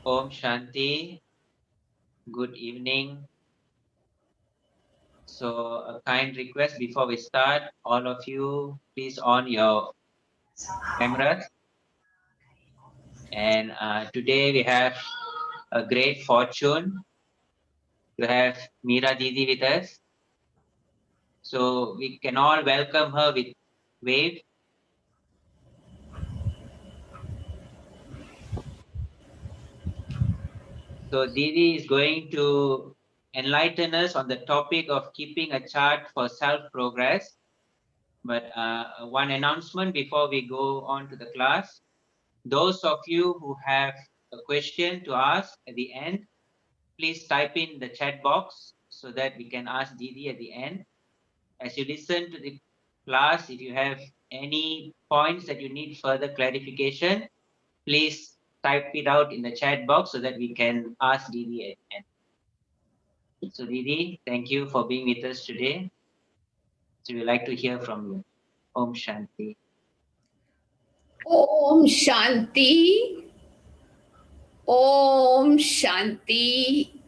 Om Shanti. Good evening. So, a kind request before we start, all of you, please on your cameras. And today we have a great fortune to have Meera Didi with us. So, we can all welcome her with wave. So, Didi is going to enlighten us on the topic of keeping a chart for self-progress. But one announcement before we go on to the class. Those of you who have a question to ask at the end, please type in the chat box so that we can ask Didi at the end. As you listen to the class, if you have any points that you need further clarification, please type it out in the chat box so that we can ask Didi at the end. So Didi, thank you for being with us today. So we'd like to hear from you. Om Shanti. Om Shanti. Om Shanti.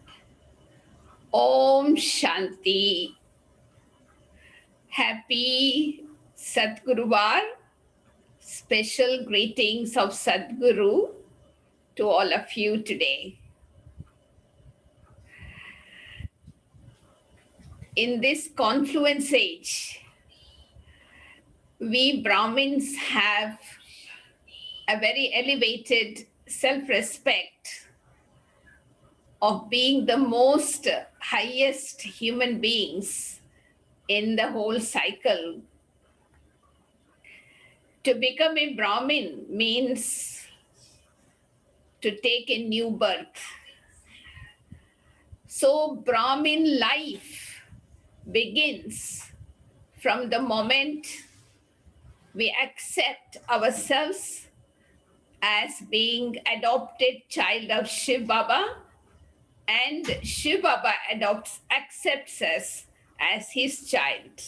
Om Shanti. Happy Sadguruvar. Special greetings of Sadguru to all of you today. In this confluence age, we Brahmins have a very elevated self-respect of being the most highest human beings in the whole cycle. To become a Brahmin means to take a new birth. So Brahmin life begins from the moment we accept ourselves as being adopted child of Shiv Baba, and Shiv Baba accepts us as his child.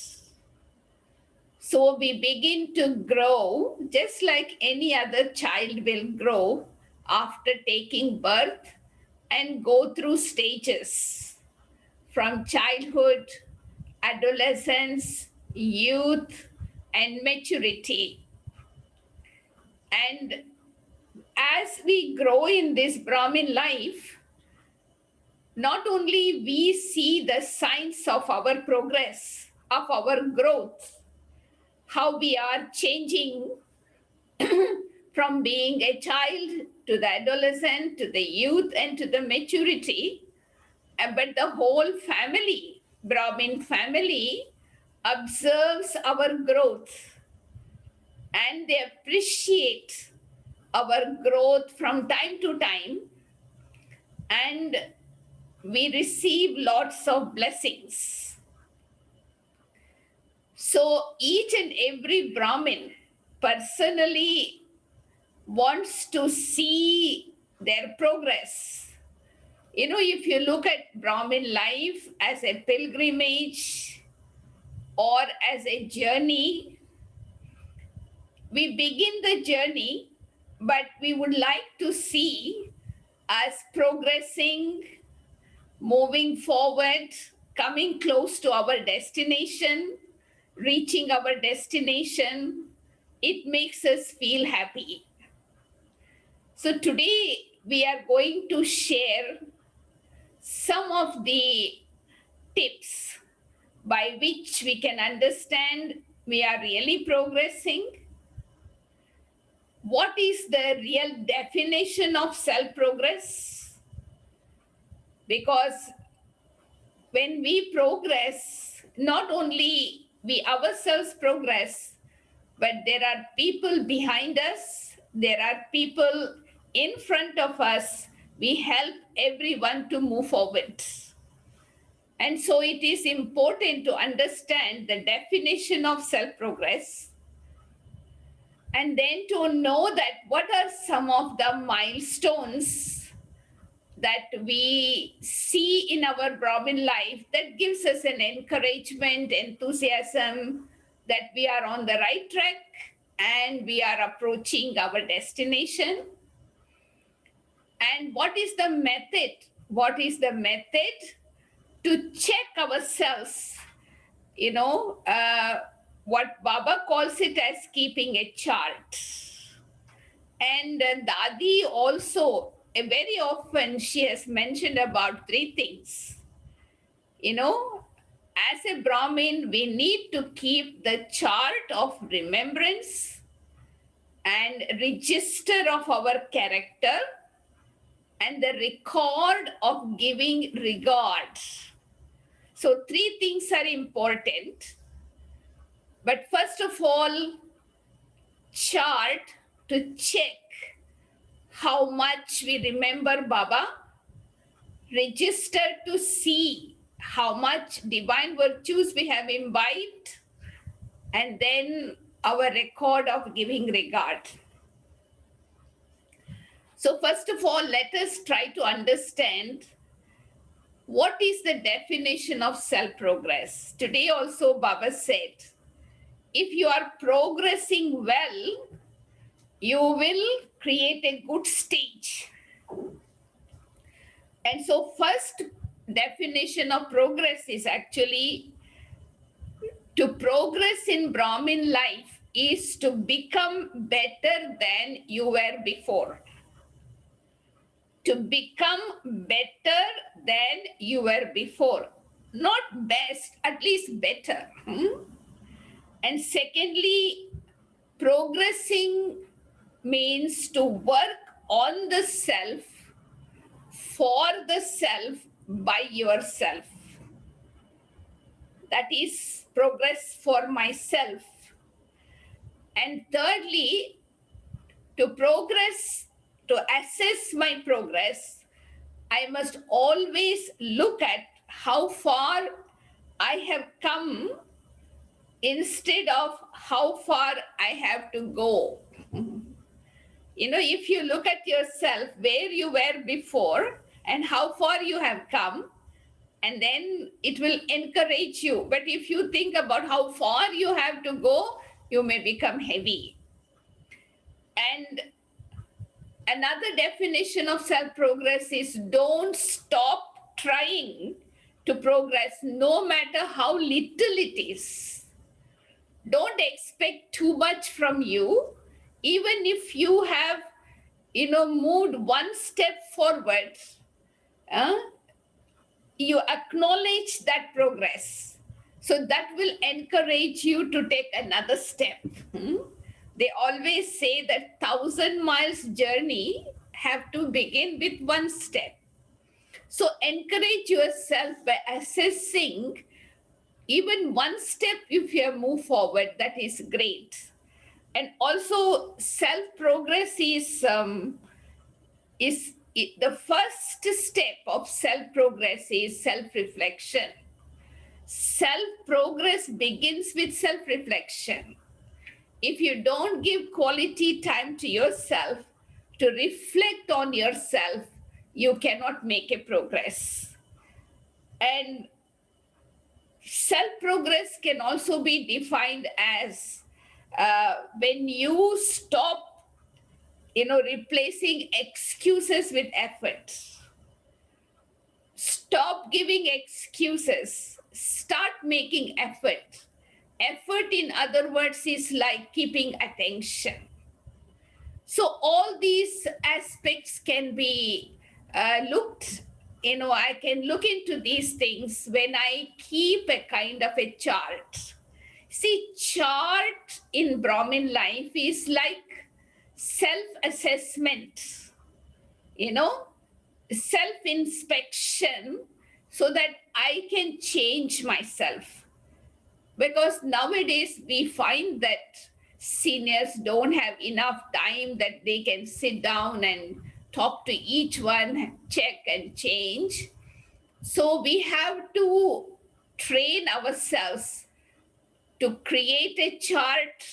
So we begin to grow just like any other child will grow after taking birth and go through stages from childhood, adolescence, youth, and maturity. And as we grow in this Brahmin life, not only we see the signs of our progress, of our growth, how we are changing from being a child to the adolescent, to the youth, and to the maturity, but the whole family, Brahmin family, observes our growth and they appreciate our growth from time to time, and we receive lots of blessings. So each and every Brahmin personally wants to see their progress. You know, if you look at Brahmin life as a pilgrimage or as a journey, we begin the journey, but we would like to see us progressing, moving forward, coming close to our destination, reaching our destination. It makes us feel happy. So today we are going to share some of the tips by which we can understand we are really progressing. What is the real definition of self-progress? Because when we progress, not only we ourselves progress, but there are people behind us, there are people in front of us. We help everyone to move forward. And so it is important to understand the definition of self-progress, and then to know that what are some of the milestones that we see in our Brahmin life that gives us an encouragement, enthusiasm that we are on the right track and we are approaching our destination. And what is the method? What is the method to check ourselves? You know, what Baba calls it as keeping a chart. And Dadi also, very often, she has mentioned about three things. You know, as a Brahmin, we need to keep the chart of remembrance and register of our character and the record of giving regard. So, three things are important. But first of all, chart to check how much we remember Baba, register to see how much divine virtues we have imbibed, and then our record of giving regard. So, first of all, let us try to understand what is the definition of self progress. Today, also, Baba said, if you are progressing well, you will create a good stage. And so, first definition of progress is actually to progress in Brahmin life is to become better than you were before. To become better than you were before. Not best, at least better. And secondly, progressing means to work on the self, for the self, by yourself. That is progress for myself. And thirdly, to progress, to assess my progress, I must always look at how far I have come instead of how far I have to go. You know, if you look at yourself where you were before and how far you have come, and then it will encourage you. But if you think about how far you have to go, you may become heavy. And another definition of self-progress is don't stop trying to progress, no matter how little it is. Don't expect too much from you, even if you have, moved one step forward. You acknowledge that progress. So that will encourage you to take another step. They always say that 1,000 miles journey have to begin with one step. So encourage yourself by assessing even one step. If you have moved forward, that is great. And also self-progress is the first step of self-progress is self-reflection. Self-progress begins with self-reflection. If you don't give quality time to yourself to reflect on yourself, you cannot make a progress. And self-progress can also be defined as when you stop replacing excuses with effort. Stop giving excuses. Start making effort. Effort, in other words, is like keeping attention. So all these aspects can be looked, I can look into these things when I keep a kind of a chart. See, chart in Brahmin life is like self-assessment, self-inspection, so that I can change myself. Because nowadays we find that seniors don't have enough time that they can sit down and talk to each one, check and change. So we have to train ourselves to create a chart,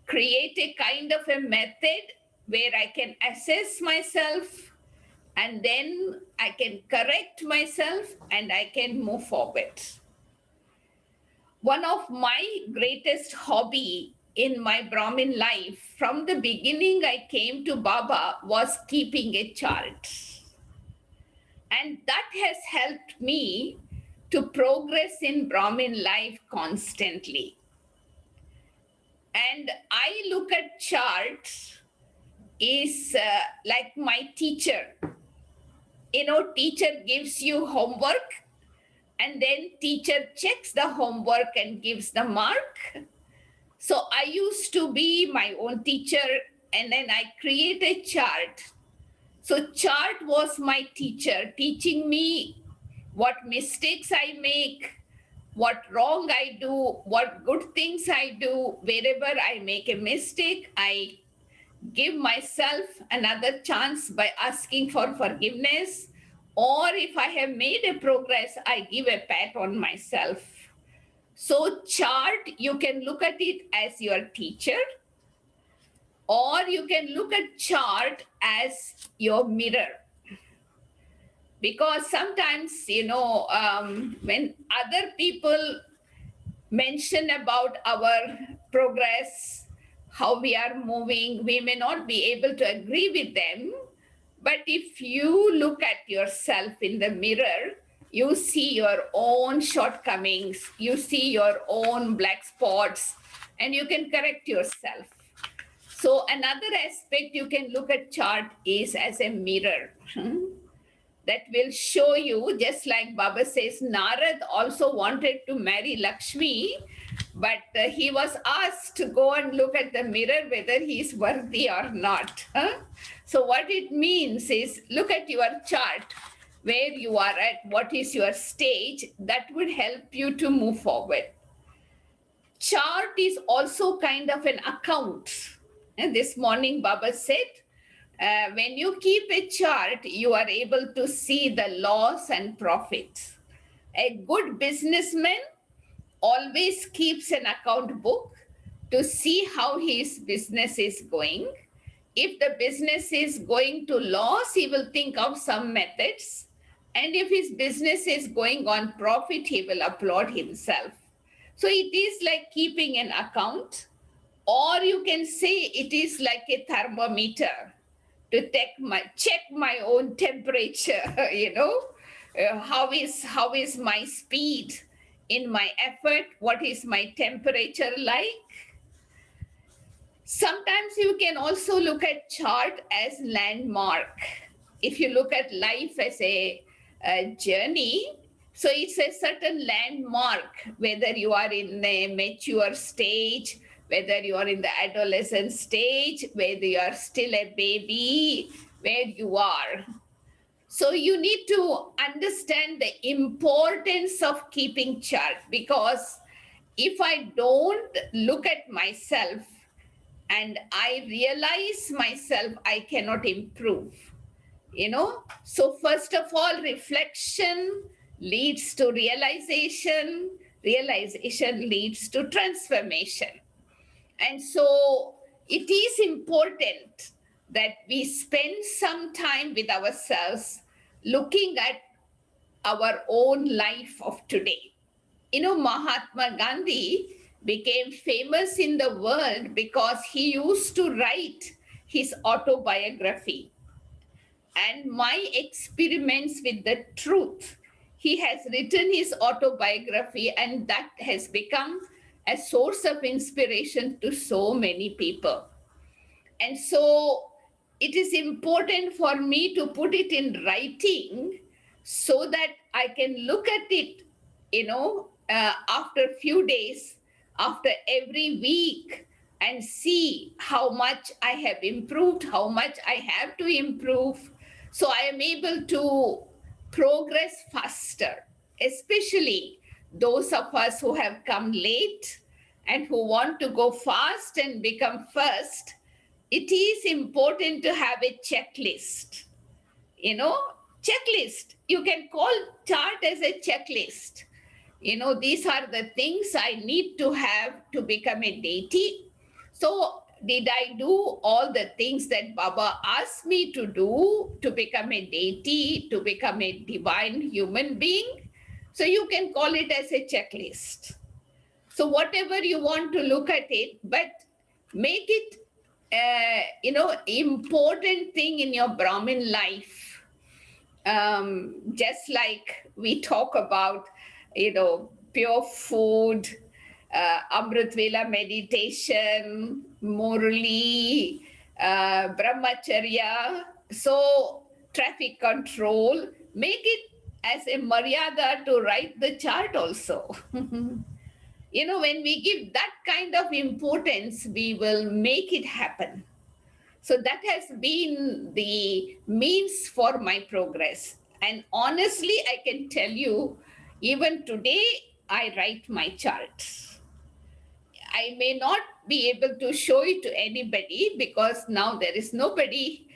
create a kind of a method where I can assess myself, and then I can correct myself and I can move forward. One of my greatest hobby in my Brahmin life, from the beginning I came to Baba, was keeping a chart. And that has helped me to progress in Brahmin life constantly. And I look at charts is like my teacher. Teacher gives you homework, and then teacher checks the homework and gives the mark. So I used to be my own teacher, and then I create a chart. So chart was my teacher, teaching me what mistakes I make, what wrong I do, what good things I do. Wherever I make a mistake, I give myself another chance by asking for forgiveness. Or if I have made a progress, I give a pat on myself. So chart, you can look at it as your teacher, or you can look at chart as your mirror. Because sometimes, when other people mention about our progress, how we are moving, we may not be able to agree with them. But if you look at yourself in the mirror, you see your own shortcomings, you see your own black spots, and you can correct yourself. So another aspect you can look at chart is as a mirror. That will show you, just like Baba says, Narad also wanted to marry Lakshmi, but he was asked to go and look at the mirror whether he is worthy or not. So what it means is, look at your chart, where you are at, what is your stage, that would help you to move forward. Chart is also kind of an account. And this morning Baba said, when you keep a chart, you are able to see the loss and profits. A good businessman always keeps an account book to see how his business is going. If the business is going to loss, he will think of some methods. And if his business is going on profit, he will applaud himself. So it is like keeping an account, or you can say it is like a thermometer to check my own temperature. How is my speed in my effort, what is my temperature like. Sometimes you can also look at chart as landmark. If you look at life as a journey, so it's a certain landmark, whether you are in a mature stage, whether you are in the adolescent stage, whether you are still a baby, where you are. So you need to understand the importance of keeping chart, because if I don't look at myself and I realize myself, I cannot improve. So first of all, reflection leads to realization, realization leads to transformation. And so it is important that we spend some time with ourselves, looking at our own life of today. Mahatma Gandhi became famous in the world because he used to write his autobiography. And my experiments with the truth, he has written his autobiography, and that has become a source of inspiration to so many people. And so it is important for me to put it in writing so that I can look at it, after a few days, after every week, and see how much I have improved, how much I have to improve. So I am able to progress faster, especially those of us who have come late and who want to go fast and become first. It is important to have a checklist. Checklist. You can call chart as a checklist. These are the things I need to have to become a deity. So did I do all the things that Baba asked me to do to become a deity, to become a divine human being? So you can call it as a checklist. So whatever you want to look at it, but Make it, important thing in your Brahmin life. Just like we talk about, pure food, Amrit Vela meditation, morally, brahmacharya. So, traffic control, make it as a maryada to write the chart also. When we give that kind of importance, we will make it happen. So that has been the means for my progress. And honestly, I can tell you, even today, I write my charts. I may not be able to show it to anybody because now there is nobody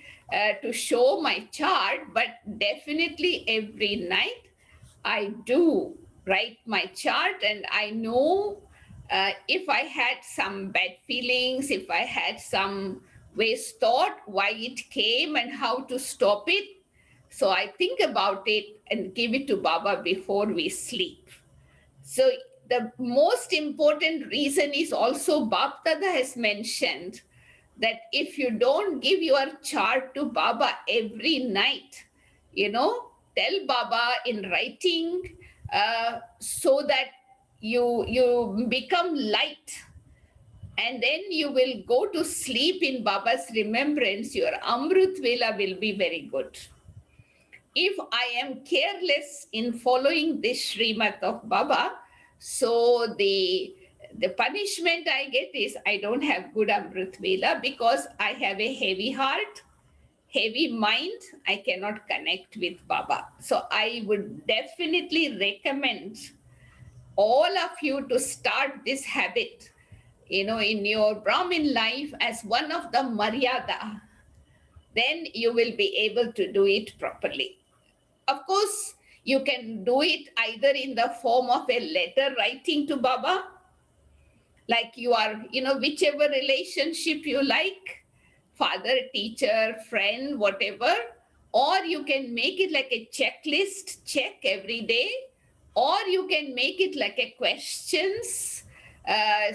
to show my chart, but definitely every night I do write my chart, and I know if I had some bad feelings, if I had some waste thought, why it came and how to stop it. So I think about it and give it to Baba before we sleep. So the most important reason is also Bap Dada has mentioned that if you don't give your chart to Baba every night, tell Baba in writing, so that you become light, and then you will go to sleep in Baba's remembrance. Your Amrut Vela will be very good. If I am careless in following this Srimat of Baba, so the punishment I get is I don't have good Amrit Vela because I have a heavy heart, heavy mind. I cannot connect with Baba. So I would definitely recommend all of you to start this habit, in your Brahmin life as one of the Maryada. Then you will be able to do it properly. Of course, you can do it either in the form of a letter writing to Baba, like you are, whichever relationship you like, father, teacher, friend, whatever, or you can make it like a checklist, check every day, or you can make it like a questions,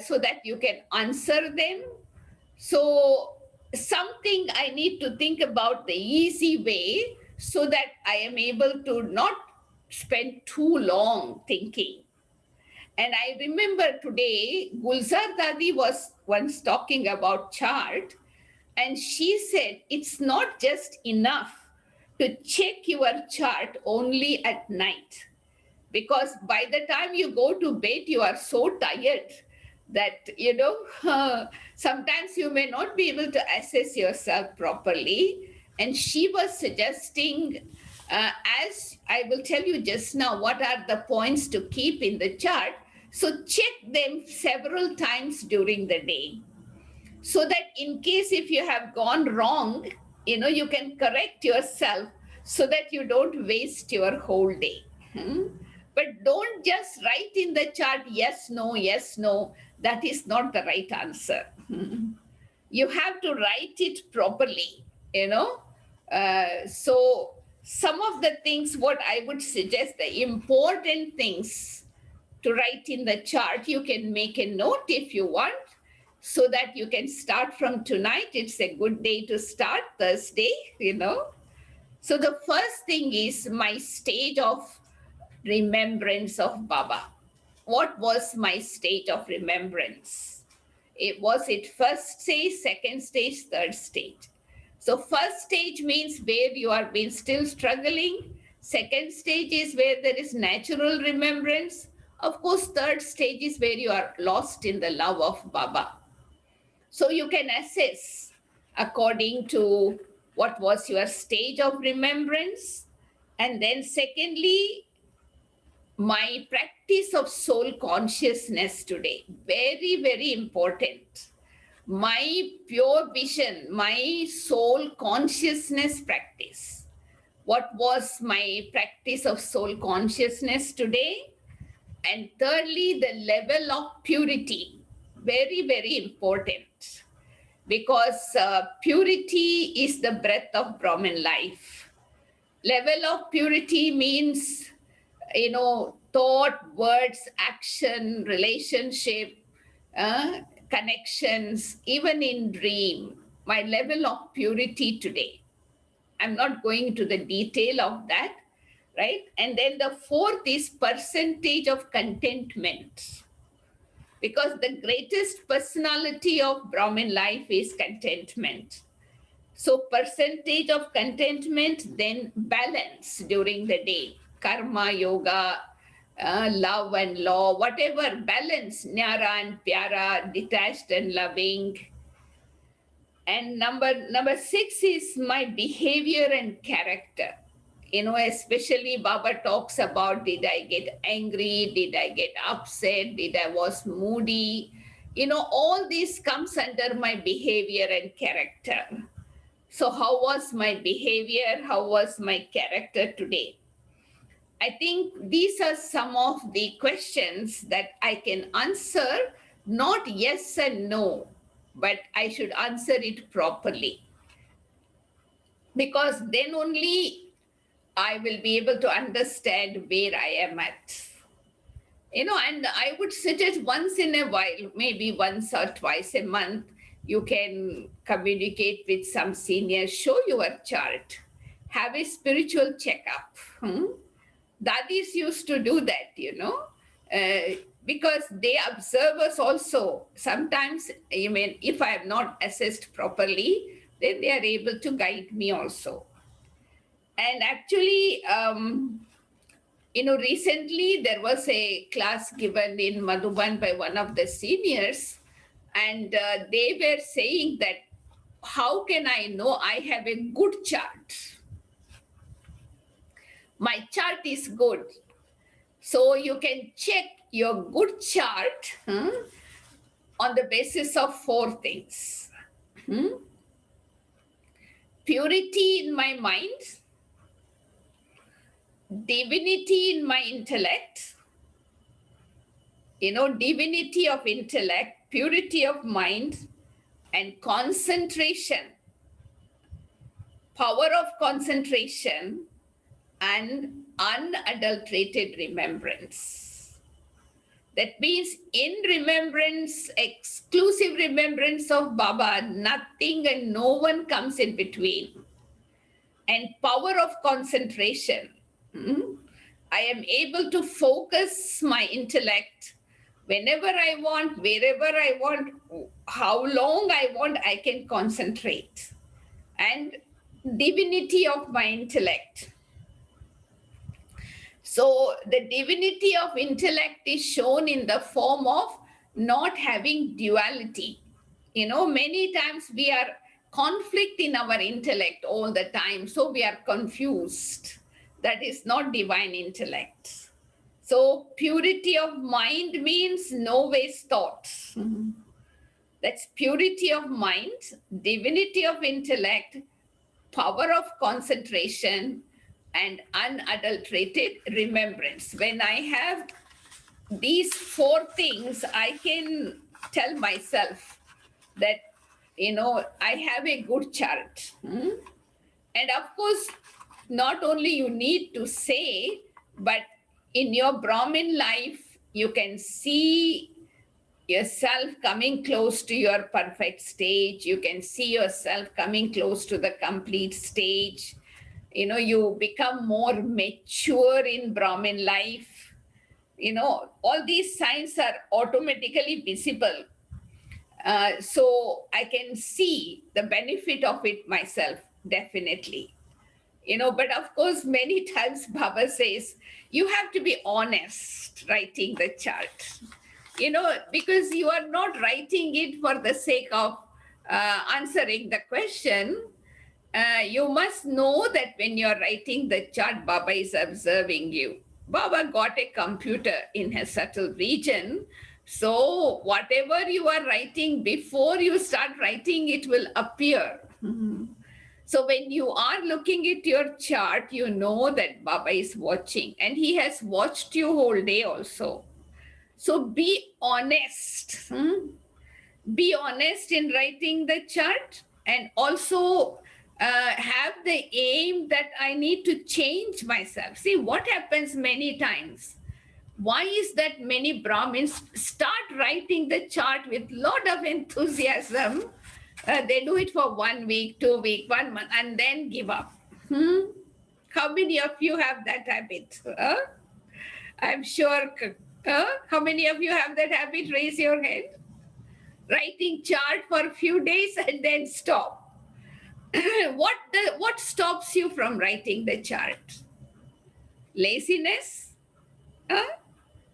so that you can answer them. So, something I need to think about the easy way so that I am able to not spend too long thinking. And I remember today, Gulzar Dadi was once talking about chart, and she said it's not just enough to check your chart only at night, because by the time you go to bed you are so tired that sometimes you may not be able to assess yourself properly. And she was suggesting, as I will tell you just now, what are the points to keep in the chart. So check them several times during the day, so that in case if you have gone wrong, you can correct yourself so that you don't waste your whole day. Hmm? But don't just write in the chart yes, no, yes, no. That is not the right answer. Hmm? You have to write it properly, so some of the things what I would suggest, the important things to write in the chart, you can make a note if you want, so that you can start from tonight. It's a good day to start, Thursday. So the first thing is my stage of remembrance of Baba. What was my state of remembrance? Was it first stage, second stage, third stage? So first stage means where you are been still struggling. Second stage is where there is natural remembrance. Of course, third stage is where you are lost in the love of Baba. So you can assess according to what was your stage of remembrance. And then secondly, my practice of soul consciousness today, very, very important. My pure vision, my soul consciousness practice. What was my practice of soul consciousness today? And thirdly, the level of purity, very, very important, because purity is the breath of Brahmin life. Level of purity means, thought, words, action, relationship, connections, even in dream, my level of purity today. I'm not going to the detail of that, right? And then the fourth is percentage of contentment, because the greatest personality of Brahmin life is contentment. So percentage of contentment, then balance during the day, karma, yoga, love and law, whatever, balance, nyara and pyara, detached and loving. And number six is my behavior and character. Especially Baba talks about, did I get angry? Did I get upset? Did I was moody? All this comes under my behavior and character. So how was my behavior? How was my character today? I think these are some of the questions that I can answer, not yes and no, but I should answer it properly, because then only I will be able to understand where I am at. And I would suggest once in a while, maybe once or twice a month, you can communicate with some senior, show your chart, have a spiritual checkup. Dadis used to do that, because they observe us also. Sometimes, if I am not assessed properly, then they are able to guide me also. And actually, recently there was a class given in Madhuban by one of the seniors, and they were saying that, how can I know I have a good chart? My chart is good. So you can check your good chart on the basis of four things. Purity in my mind, divinity in my intellect, divinity of intellect, purity of mind, and concentration, power of concentration, and unadulterated remembrance. That means in remembrance, exclusive remembrance of Baba, nothing and no one comes in between. And power of concentration. I am able to focus my intellect whenever I want, wherever I want, how long I want, I can concentrate. And divinity of my intellect. So the divinity of intellect is shown in the form of not having duality. Many times we are conflict in our intellect all the time, so we are confused. That is not divine intellect. So purity of mind means no waste thoughts. That's purity of mind, divinity of intellect, power of concentration, and unadulterated remembrance. When I have these four things, I can tell myself that, I have a good chart. And of course, not only you need to say, but in your Brahmin life, you can see yourself coming close to your perfect stage. You can see yourself coming close to the complete stage. You become more mature in Brahmin life. All these signs are automatically visible. So I can see the benefit of it myself, definitely. But of course, many times Baba says, you have to be honest writing the chart, because you are not writing it for the sake of answering the question. You must know that when you're writing the chart, Baba is observing you. Baba got a computer in his subtle region. So whatever you are writing, before you start writing, it will appear. So when you are looking at your chart, you know that Baba is watching, and he has watched you whole day also. So be honest. Be honest in writing the chart, and also have the aim that I need to change myself. See what happens many times. Why is that many Brahmins start writing the chart with lot of enthusiasm? They do it for 1 week, 2 week, 1 month, and then give up. Hmm? How many of you have that habit? I'm sure. How many of you have that habit? Raise your hand. Writing chart for a few days and then stop. What stops you from writing the chart? Laziness? Huh?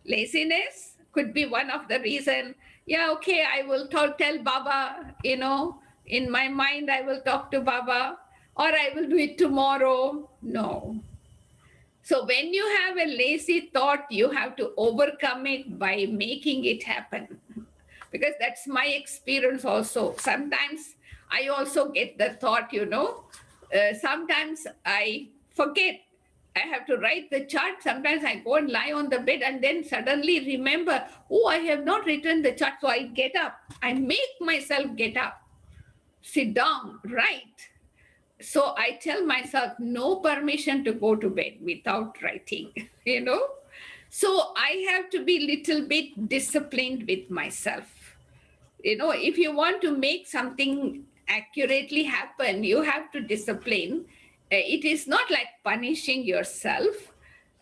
Laziness could be one of the reason. Yeah, okay, I will tell Baba, in my mind I will talk to Baba, or I will do it tomorrow. No. So when you have a lazy thought, you have to overcome it by making it happen. Because that's my experience also. Sometimes I also get the thought, sometimes I forget. I have to write the chart. Sometimes I go and lie on the bed and then suddenly remember, oh, I have not written the chart. So I get up. I make myself get up, sit down, write. So I tell myself, no permission to go to bed without writing, So I have to be little bit disciplined with myself. If you want to make something accurately happen, you have to discipline. It is not like punishing yourself.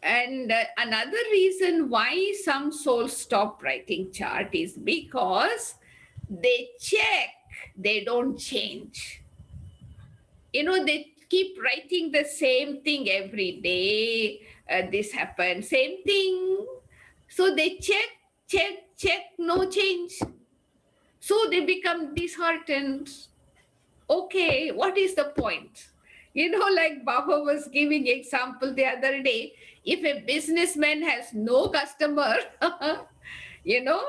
And another reason why some souls stop writing chart is because they check, they don't change. They keep writing the same thing every day. This happened, same thing. So they check, no change. So they become disheartened. Okay, what is the point? Like Baba was giving example the other day. If a businessman has no customer, you know,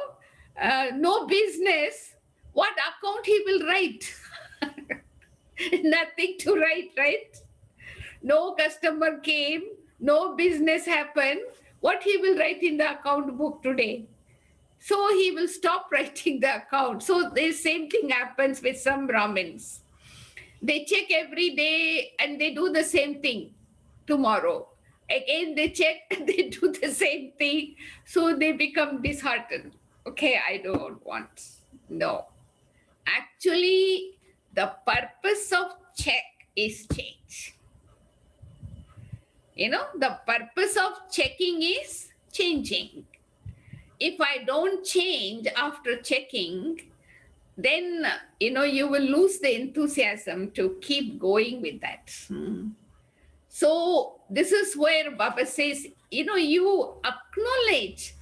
no business, what account he will write? Nothing to write, right? No customer came, no business happened. What he will write in the account book today? So he will stop writing the account. So the same thing happens with some Brahmins. They check every day and they do the same thing tomorrow. Again, they check and they do the same thing. So they become disheartened. Okay, I don't want. No. Actually, the purpose of check is change. The purpose of checking is changing. If I don't change after checking, then you will lose the enthusiasm to keep going with that. So this is where Baba says, you acknowledge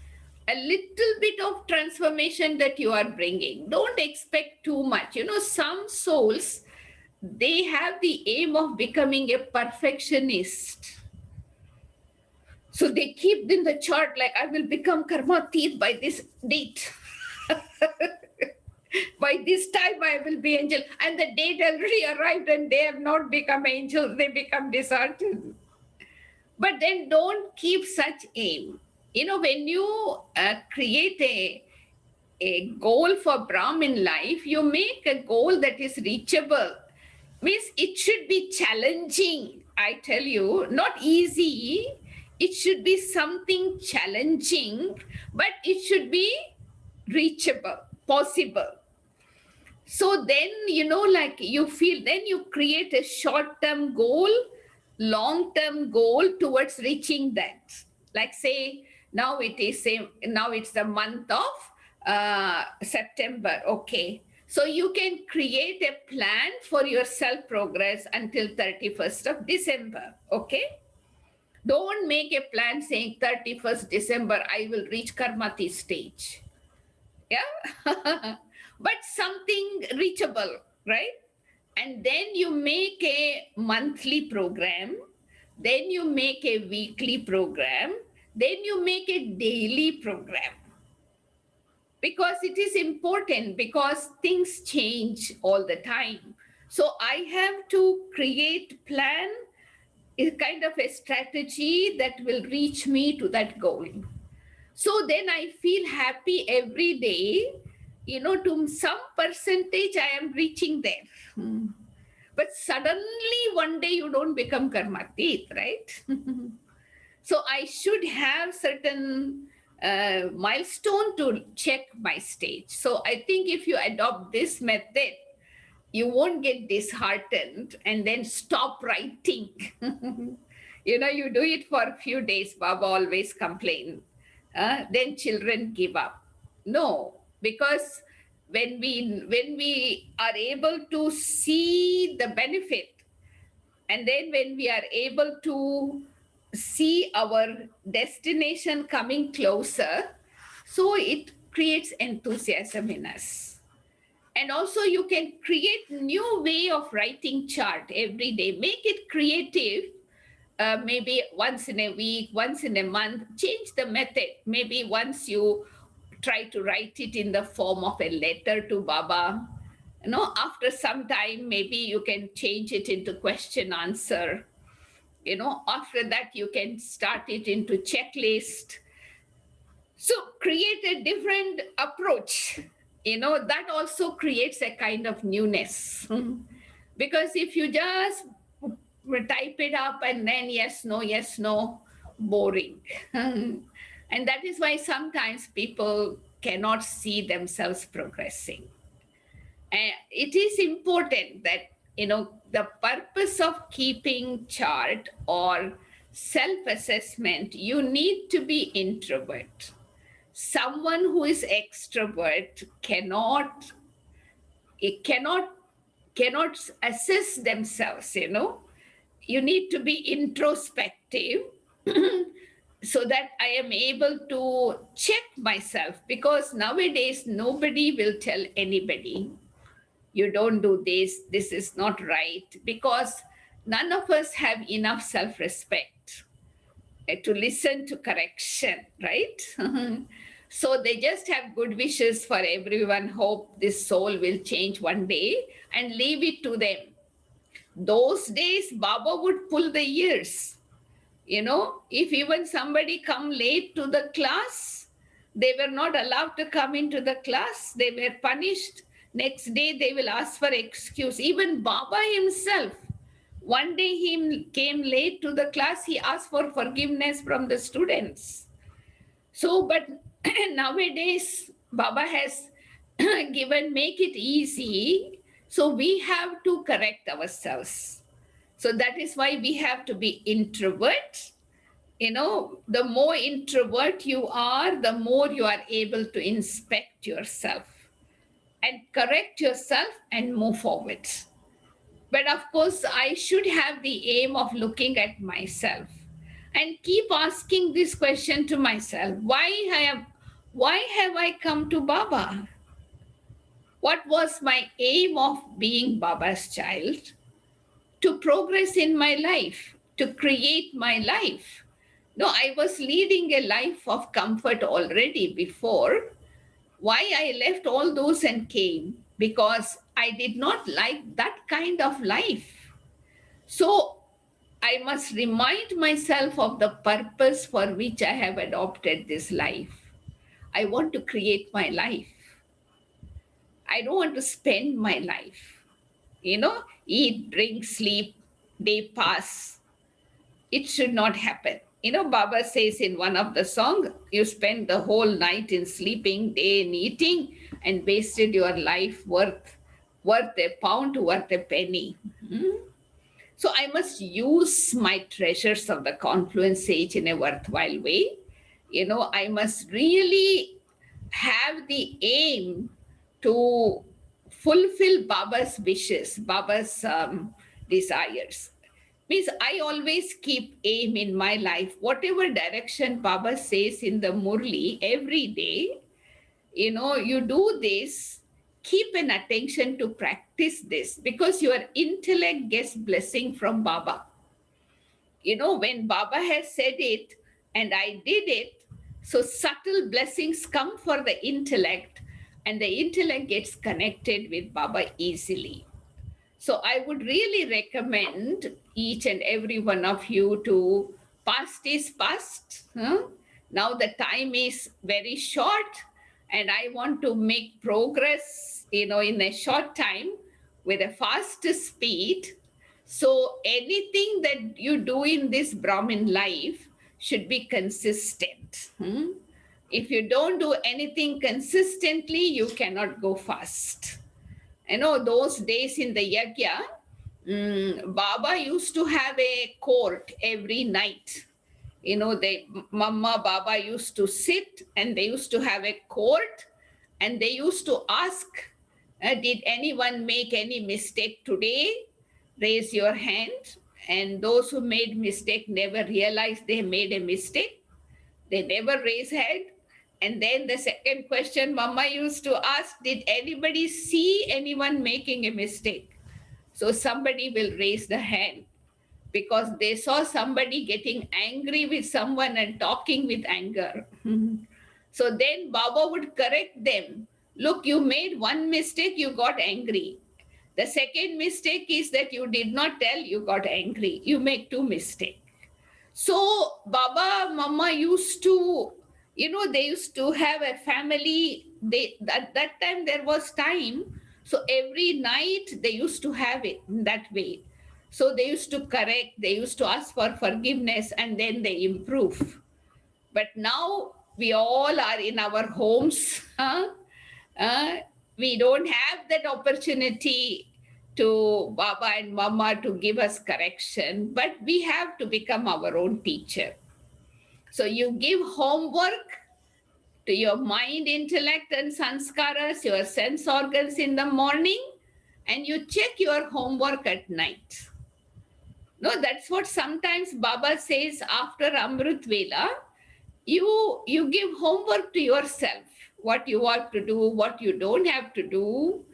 a little bit of transformation that you are bringing. Don't expect too much. Some souls, they have the aim of becoming a perfectionist. So they keep in the chart like, I will become karmatit by this date. By this time I will be angel. And the date already arrived and they have not become angels, they become disheartened. But then don't keep such aim. When you create a goal for Brahmin life, you make a goal that is reachable. Means it should be challenging, I tell you, not easy. It should be something challenging, but it should be reachable, possible. So then, like you feel, then you create a short-term goal, long-term goal towards reaching that. Like say, now it's the month of September. Okay. So you can create a plan for your self-progress until 31st of December. Okay. Don't make a plan saying 31st December, I will reach Karmati stage. Yeah. But something reachable, right? And then you make a monthly program, then you make a weekly program, then you make a daily program. Because it is important, because things change all the time. So I have to create plan, is kind of a strategy that will reach me to that goal. So then I feel happy every day, to some percentage I am reaching there. But suddenly one day you don't become karmatit, right? So I should have certain milestone to check my stage. So I think if you adopt this method, you won't get disheartened and then stop writing. You do it for a few days. Baba always complain. Then children give up. No, because when we are able to see the benefit, and then when we are able to see our destination coming closer, so it creates enthusiasm in us. And also you can create new way of writing chart every day. Make it creative. Maybe once in a week, once in a month, change the method. Maybe once you try to write it in the form of a letter to Baba. After some time, maybe you can change it into question answer. After that, you can start it into checklist. So create a different approach. That also creates a kind of newness. Because if you just type it up and then yes, no, boring. And that is why sometimes people cannot see themselves progressing. And it is important that, the purpose of keeping chart or self-assessment, you need to be introvert. Someone who is extrovert cannot assess themselves. You need to be introspective so that I am able to check myself, because nowadays nobody will tell anybody, you don't do this is not right, because none of us have enough self-respect to listen to correction, right? So they just have good wishes for everyone, hope this soul will change one day, and leave it to them. Those days, Baba would pull the ears. If even somebody come late to the class, they were not allowed to come into the class. They were punished. Next day, they will ask for excuse. Even Baba himself, one day he came late to the class, he asked for forgiveness from the students. So, but nowadays, Baba has make it easy. So we have to correct ourselves. So that is why we have to be introvert. The more introvert you are, the more you are able to inspect yourself and correct yourself and move forward. But of course, I should have the aim of looking at myself and keep asking this question to myself: why have I come to Baba? What was my aim of being Baba's child? To progress in my life, to create my life. No, I was leading a life of comfort already before. Why I left all those and came? Because I did not like that kind of life. So I must remind myself of the purpose for which I have adopted this life. I want to create my life. I don't want to spend my life. Eat, drink, sleep, day pass. It should not happen. Baba says in one of the song, you spend the whole night in sleeping, day in eating, and wasted your life worth a pound, worth a penny. So I must use my treasures of the confluence age in a worthwhile way. I must really have the aim to fulfill Baba's wishes, Baba's desires. Means I always keep aim in my life. Whatever direction Baba says in the Murli every day, you do this, keep an attention to practice this, because your intellect gets blessing from Baba. When Baba has said it and I did it, so subtle blessings come for the intellect, and the intellect gets connected with Baba easily. So I would really recommend each and every one of you to past is past. Now the time is very short, and I want to make progress, in a short time with a fast speed. So anything that you do in this Brahmin life should be consistent. If you don't do anything consistently, you cannot go fast. Those days in the yagya, Baba used to have a court every night. Mama, Baba used to sit and they used to have a court, and they used to ask, did anyone make any mistake today? Raise your hand. And those who made mistake never realized they made a mistake. They never raise head. And then the second question Mama used to ask, did anybody see anyone making a mistake? So somebody will raise the hand because they saw somebody getting angry with someone and talking with anger. So then Baba would correct them. Look, you made one mistake, you got angry. The second mistake is that you did not tell, you got angry. You make two mistakes. So Baba, Mama used to, they used to have a family. At that time there was time. So every night they used to have it in that way. So they used to correct, they used to ask for forgiveness, and then they improve. But now we all are in our homes. Huh? Uh, we don't have that opportunity to Baba and Mama to give us correction, but we have to become our own teacher. So you give homework to your mind, intellect, and sanskaras, your sense organs in the morning, and you check your homework at night. No, that's what sometimes Baba says after Amrit Vela. You give homework to yourself, what you want to do, what you don't have to do,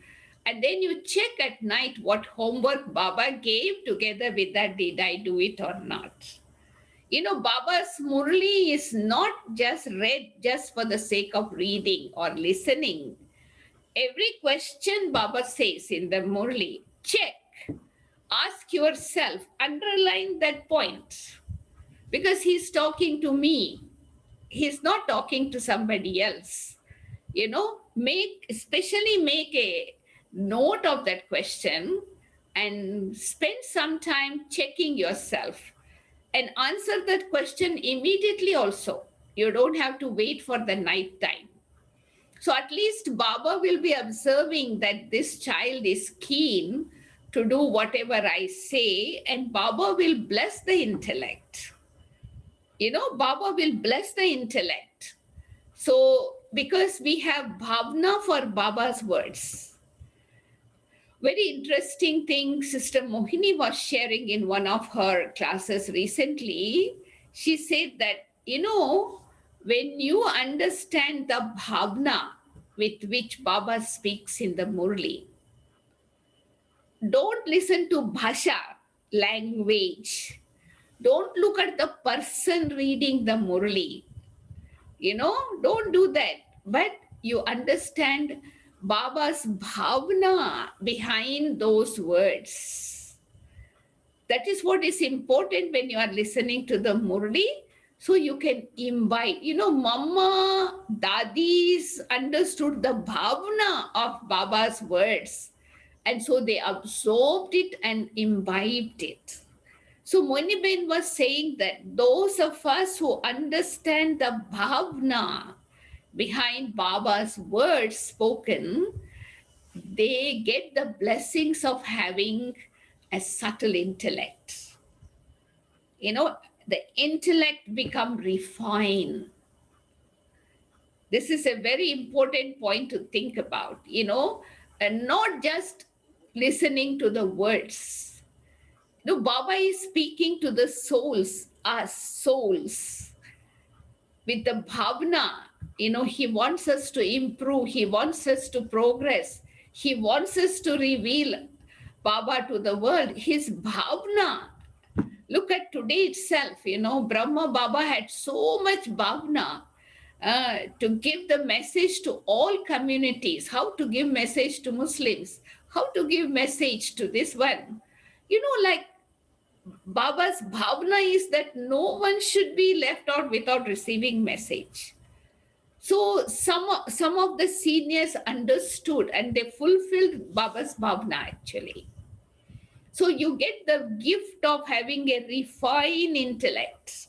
and then you check at night what homework Baba gave. Together with that, did I do it or not? Baba's Murli is not just read just for the sake of reading or listening. Every question Baba says in the Murli, check, ask yourself, underline that point, because he's talking to me. He's not talking to somebody else. Especially make a note of that question and spend some time checking yourself and answer that question immediately also. You don't have to wait for the night time. So at least Baba will be observing that this child is keen to do whatever I say, and Baba will bless the intellect. Baba will bless the intellect. So, because we have bhavna for Baba's words. Very interesting thing Sister Mohini was sharing in one of her classes recently. She said that, when you understand the bhavna with which Baba speaks in the Murli, don't listen to bhasha, language. Don't look at the person reading the Murli. Don't do that. But you understand Baba's bhavna behind those words. That is what is important when you are listening to the Murli. So you can imbibe. Mama, Dadis understood the bhavna of Baba's words. And so they absorbed it and imbibed it. So Moniben was saying that those of us who understand the bhavna behind Baba's words spoken, they get the blessings of having a subtle intellect. The intellect become refined. This is a very important point to think about, and not just listening to the words. Baba is speaking to the souls, us souls, with the bhavna. He wants us to improve. He wants us to progress. He wants us to reveal Baba to the world. His bhavna. Look at today itself, Brahma Baba had so much bhavna to give the message to all communities, how to give message to Muslims, how to give message to this one. Like Baba's bhavna is that no one should be left out without receiving message. So some of the seniors understood and they fulfilled Baba's bhavna actually. So you get the gift of having a refined intellect.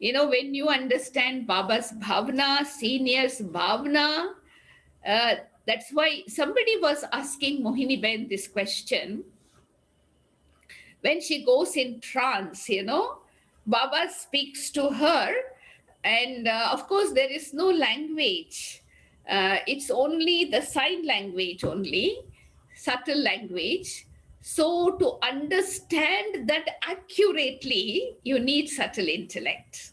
When you understand Baba's bhavna, seniors bhavna, uh, that's why somebody was asking Mohini Ben this question. When she goes in trance, Baba speaks to her, and of course, there is no language. It's only the sign language, only subtle language. So, to understand that accurately, you need subtle intellect.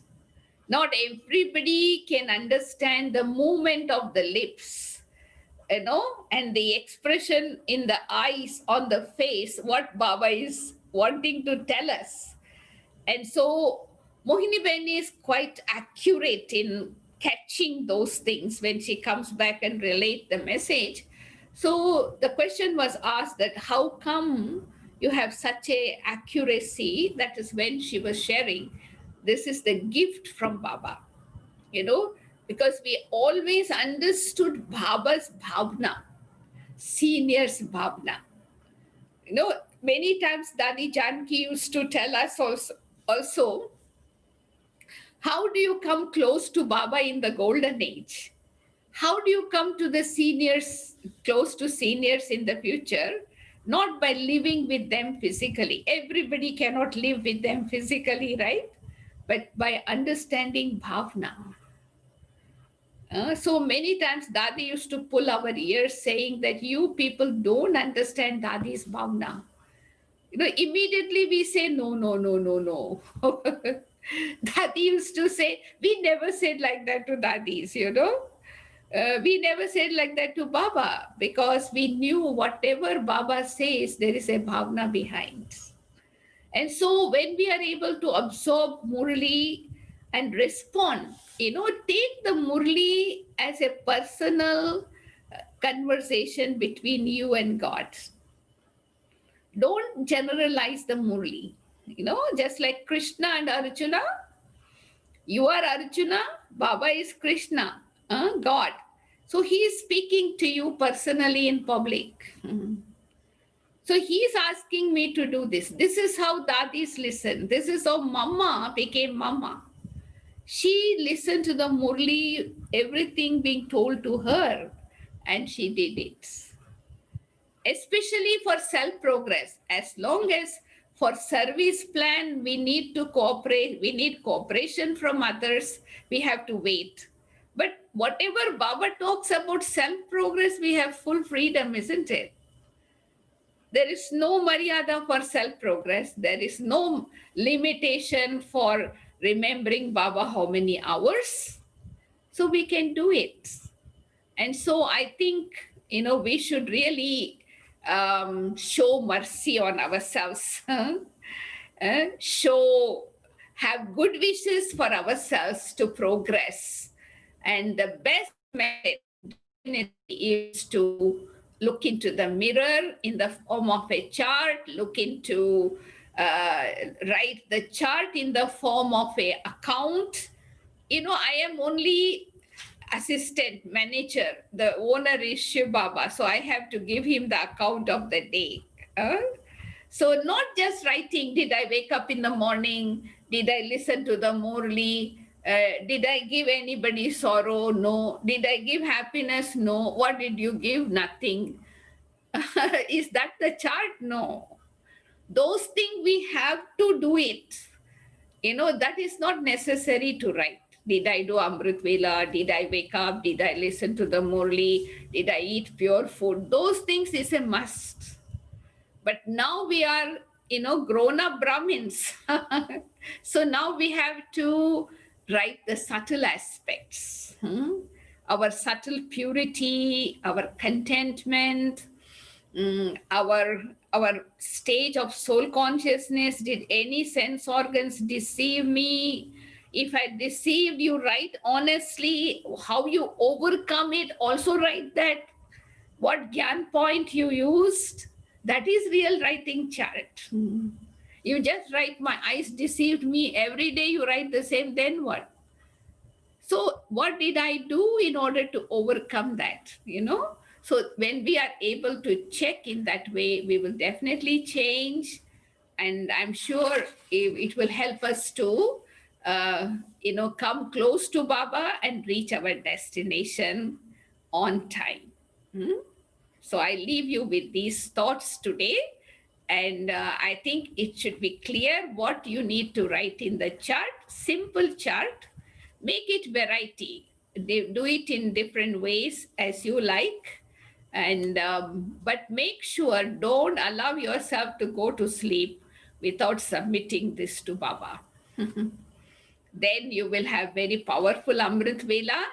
Not everybody can understand the movement of the lips, and the expression in the eyes, on the face, what Baba is wanting to tell us. And so Mohini Ben is quite accurate in catching those things when she comes back and relate the message. So the question was asked that how come you have such a accuracy? That is when she was sharing. This is the gift from Baba, you know, because we always understood Baba's bhavna, senior's bhavna. Many times Dadi Janki used to tell us also, how do you come close to Baba in the golden age? How do you come to the seniors, close to seniors in the future? Not by living with them physically. Everybody cannot live with them physically, right? But by understanding bhavna. So many times Dadi used to pull our ears saying that you people don't understand Dadi's bhavna. Immediately we say, no, no, no, no, no. Dadi used to say, we never said like that to Dadis. We never said like that to Baba because we knew whatever Baba says, there is a bhavna behind. And so when we are able to absorb Murli and respond, take the Murli as a personal conversation between you and God. Don't generalize the Murli. Just like Krishna and Arjuna, you are Arjuna, Baba is Krishna, God. So he is speaking to you personally in public. So he is asking me to do this. This is how Dadis listen. This is how Mama became Mama. She listened to the Murli, everything being told to her, and she did it. Especially for self progress. As long as for service plan, we need to cooperate, we need cooperation from others, we have to wait. But whatever Baba talks about self progress, we have full freedom, isn't it? There is no maryada for self progress. There is no limitation for remembering Baba how many hours. So we can do it. And so I think, we should really show mercy on ourselves, have good wishes for ourselves to progress. And the best method definitely is to look into the mirror in the form of a chart, look into, write the chart in the form of a account. I am only assistant manager, the owner is Shiv Baba, so I have to give him the account of the day. So not just writing, did I wake up in the morning, did I listen to the Murli, did I give anybody sorrow? No. Did I give happiness? No. What did you give? Nothing. Is that the chart? No. Those things we have to do it. That is not necessary to write. Did I do Amrit Vela? Did I wake up? Did I listen to the Murli? Did I eat pure food? Those things is a must. But now we are, grown up Brahmins. So now we have to write the subtle aspects. Our subtle purity, our contentment, our stage of soul consciousness. Did any sense organs deceive me? If I deceived you, write honestly how you overcome it. Also write that what gyan point you used. That is real writing chart. You just write my eyes deceived me. Every day you write the same, then what? So what did I do in order to overcome that? So when we are able to check in that way, we will definitely change. And I'm sure it will help us to come close to Baba and reach our destination on time. Hmm? So I leave you with these thoughts today. And I think it should be clear what you need to write in the chart. Simple chart. Make it variety. Do it in different ways as you like. And but make sure don't allow yourself to go to sleep without submitting this to Baba. Then you will have very powerful Amrit Vela,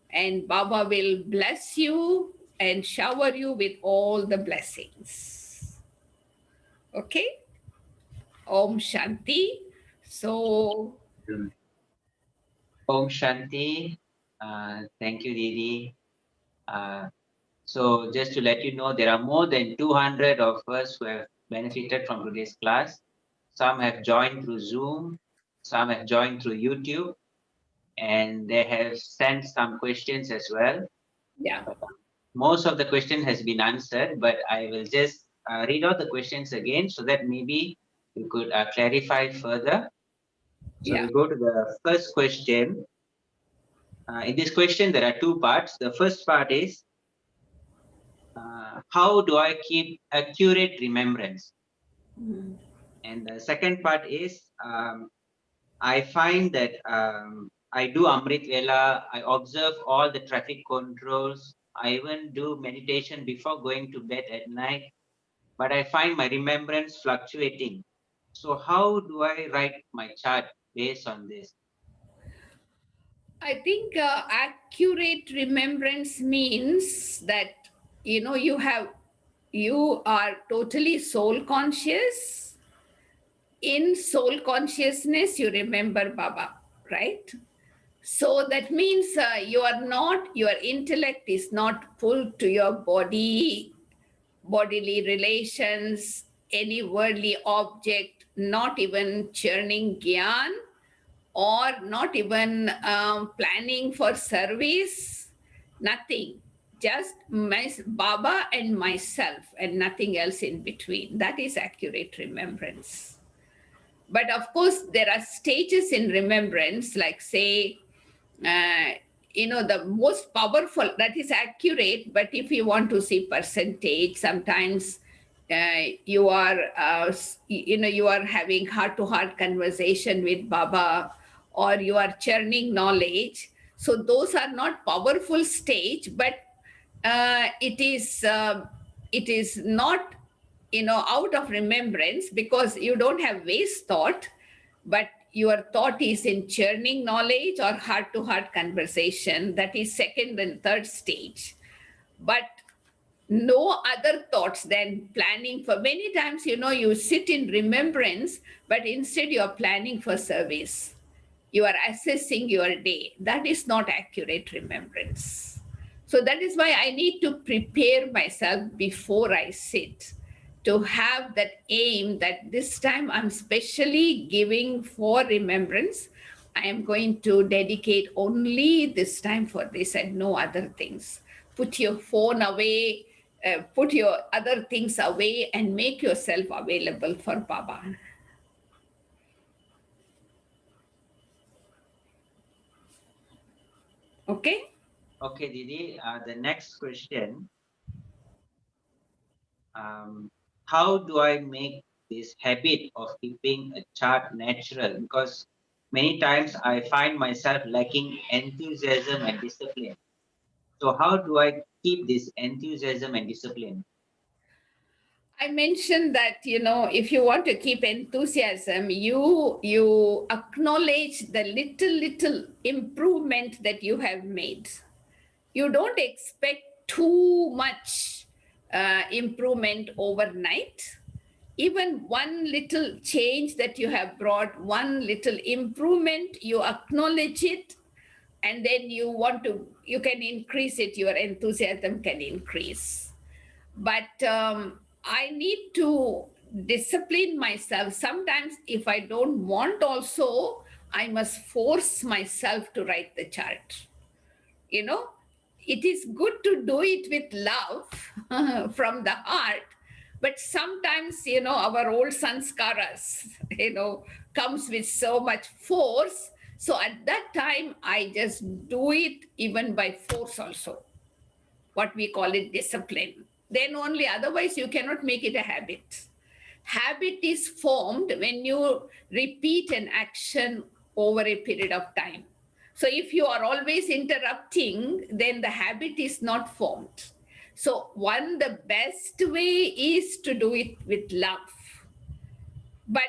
and Baba will bless you and shower you with all the blessings. Okay? Om Shanti. So, Om Shanti. Thank you, Didi. Uh, so just to let you know, there are more than 200 of us who have benefited from today's class. Some have joined through Zoom, some have joined through YouTube, and they have sent some questions as well. yeah, But most of the question has been answered, but I will just read out the questions again so that maybe you could clarify further. So yeah. we go to the first question. In this question, there are two parts. The first part is, how do I keep accurate remembrance? Mm. And the second part is, I find that I do Amrit Vela, I observe all the traffic controls, I even do meditation before going to bed at night, but I find my remembrance fluctuating. So, how do I write my chart based on this? I think accurate remembrance means that you are totally soul conscious. In soul consciousness, you remember Baba, right? So that means your intellect is not pulled to your bodily relations, any worldly object, not even churning gyan, or not even planning for service, nothing. Just Baba and myself, and nothing else in between. That is accurate remembrance. But of course, there are stages in remembrance, like, say, uh, the most powerful, that is accurate. But if you want to see percentage, sometimes you are having heart to heart conversation with Baba, or you are churning knowledge. So those are not powerful stage, but it is not out of remembrance, because you don't have waste thought, but your thought is in churning knowledge or heart to heart conversation. That is second and third stage. But no other thoughts than planning for, many times you sit in remembrance, but instead you are planning for service, you are assessing your day. That is not accurate remembrance. So that is why I need to prepare myself before I sit, to have that aim that this time I'm specially giving for remembrance. I am going to dedicate only this time for this and no other things. Put your phone away, put your other things away, and make yourself available for Baba. Okay? Okay, Didi, the next question, how do I make this habit of keeping a chart natural? Because many times I find myself lacking enthusiasm and discipline. So how do I keep this enthusiasm and discipline? I mentioned that if you want to keep enthusiasm, you acknowledge the little improvement that you have made. You don't expect too much improvement overnight. Even one little change that you have brought, one little improvement, you acknowledge it, and then you can increase it. Your enthusiasm can increase. But I need to discipline myself. Sometimes if I don't want also, I must force myself to write the chart. you know it is good to do it with love from the heart, but sometimes our old sanskaras comes with so much force. So at that time, I just do it even by force also, what we call it discipline. Then only, otherwise, you cannot make it a habit. Habit is formed when you repeat an action over a period of time. So if you are always interrupting, then the habit is not formed. So, the best way is to do it with love. But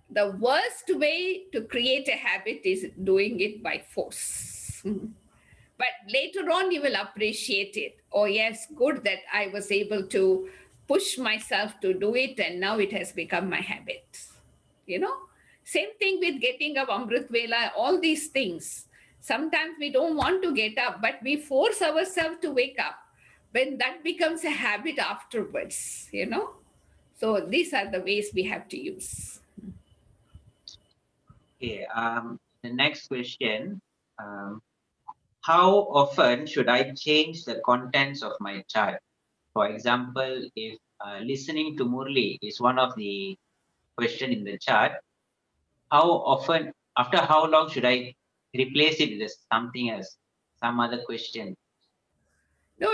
the worst way to create a habit is doing it by force. But later on, you will appreciate it. Oh, yes, good that I was able to push myself to do it, and now it has become my habit. You know, same thing with getting up Amrit Vela, all these things. Sometimes we don't want to get up, but we force ourselves to wake up. When that becomes a habit afterwards, So these are the ways we have to use. Okay. The next question. Um, how often should I change the contents of my chart? For example, if listening to Murli is one of the question in the chart, how often, after how long should I replace it with something else, some other question? No,